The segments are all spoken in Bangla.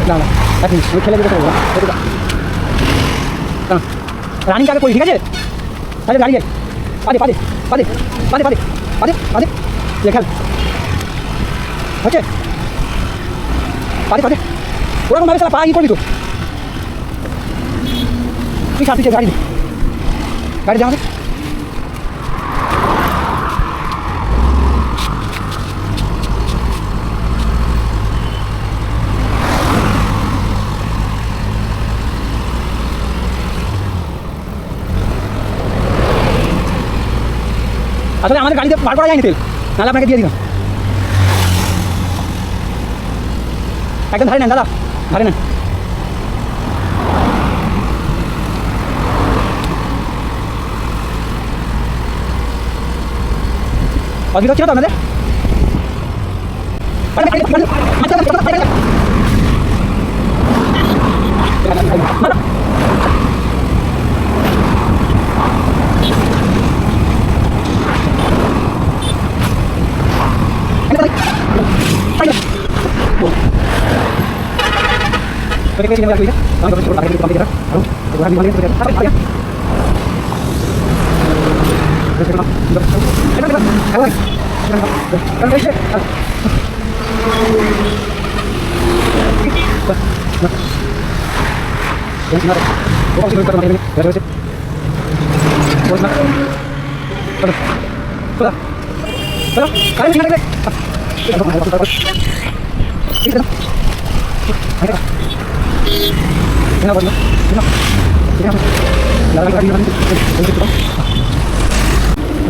দাঁড়া এক মিনিট আমি খেলে দিতে পারবো না রানিং আগে করি ঠিক আছে তাহলে গাড়ি যাই পাদে পাদে পাদে পাদে পাদে পাদে পাদে খেল হচ্ছে পাদে পাদে ওরকম ভাবে সালা পা ই করবি তো তুই সাথে গাড়ি দে গাড়ি দে আমাকে আসলে আমাদের গাড়িতে বার করা যায়নি তেল নাহলে আপনাকে দিয়ে দিলাম একদম ধারে নেন দাদা ধারে নেন অসুবিধা হচ্ছিল তো আপনাদের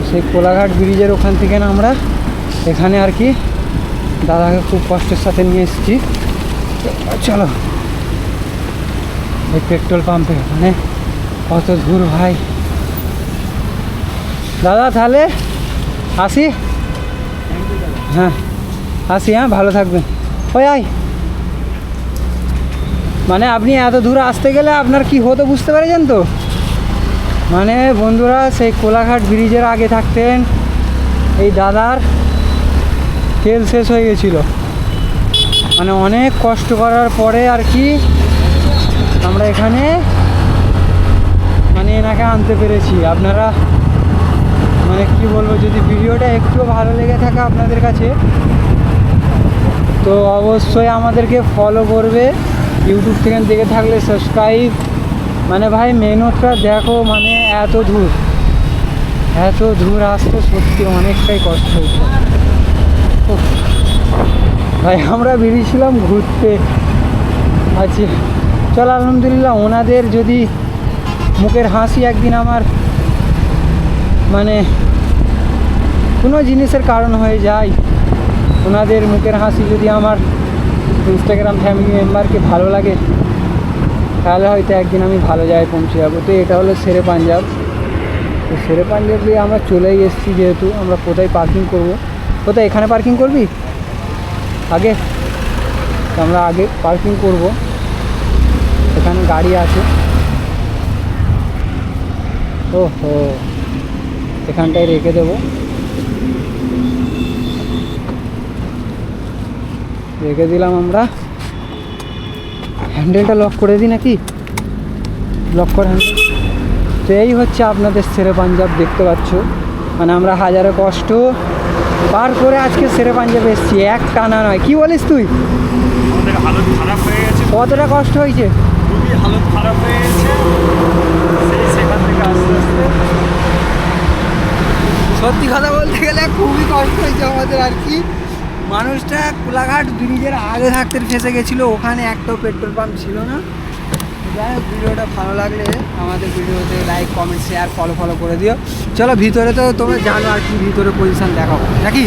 সেই কোলাঘাট ব্রিজের ওখান থেকে না আমরা এখানে আর কি দাদাকে খুব কষ্টের সাথে নিয়ে এসেছি চলো এই পেট্রোল পাম্পে মানে কত দূর ভাই দাদা তাহলে আসি হ্যাঁ আসি হ্যাঁ ভালো থাকবেন ওই আয় মানে আপনি এত দূর আসতে গেলে আপনার কি হতো বুঝতে পেরেছেন তো মানে বন্ধুরা সেই কোলাঘাট ব্রিজের আগে থাকতেন এই দাদার তেল শেষ হয়ে গেছিলো মানে অনেক কষ্ট করার পরে আর কি আমরা এখানে মানে এনাকে আনতে পেরেছি আপনারা মানে কি বলবো যদি ভিডিওটা একটু ভালো লেগে থাকে আপনাদের কাছে তো অবশ্যই আমাদেরকে ফলো করবে ইউটিউব থেকে দেখে থাকলে সাবস্ক্রাইব মানে ভাই মেহনতটা দেখো মানে এত দূর আসতে সত্যি অনেকটাই কষ্ট হচ্ছে ভাই আমরা বেরিয়েছিলাম ঘুরতে আচ্ছা চল আলহামদুলিল্লাহ ওনাদের যদি মুখের হাসি একদিন আমার মানে কোনো জিনিসের কারণ হয়ে যায় ওনাদের মুখের হাসি যদি আমার ইনস্টাগ্রাম ফ্যামিলি মেম্বারকে ভালো লাগে তাহলে হয়তো একদিন আমি ভালো জায়গায় পৌঁছে যাবো তো এটা হলো শেরে পাঞ্জাব তো শেরে পাঞ্জাব দিয়ে আমরা চলেই এসেছি যেহেতু আমরা কোথায় পার্কিং করব কোথায় এখানে পার্কিং করবি আগে তো আমরা আগে পার্কিং করব এখানে গাড়ি আছে ওহো এখানটায় রেখে দেবো রেখে দিলাম আমরা হ্যান্ডেলটা লক করে দিই নাকি লক কর হ্যান্ডেল তো এই হচ্ছে আপনাদের শেরে পাঞ্জাব দেখতে পাচ্ছ মানে আমরা হাজারো কষ্ট পার করে আজকে শেরে পাঞ্জাব এসেছি এক টানা নয় কি বলিস তুই আমাদের হালত খারাপ হয়ে গেছে কতটা কষ্ট হয়েছে খুবই হালত খারাপ হয়ে গেছে সেখান থেকে আস্তে আস্তে সত্যি কথা বলতে গেলে খুবই কষ্ট হয়েছে আমাদের আর কি মানুষটা কোলাঘাট ব্রিজের আগে থাকতে ফেসে গেছিলো ওখানে একটাও পেট্রোল পাম্প ছিল না যাই হোক ভিডিওটা ভালো লাগলে আমাদের ভিডিওতে লাইক কমেন্ট শেয়ার ফলো করে দিও চলো ভিতরে তো তোমরা জানো আর কি ভিতরে পজিশন দেখাবো নাকি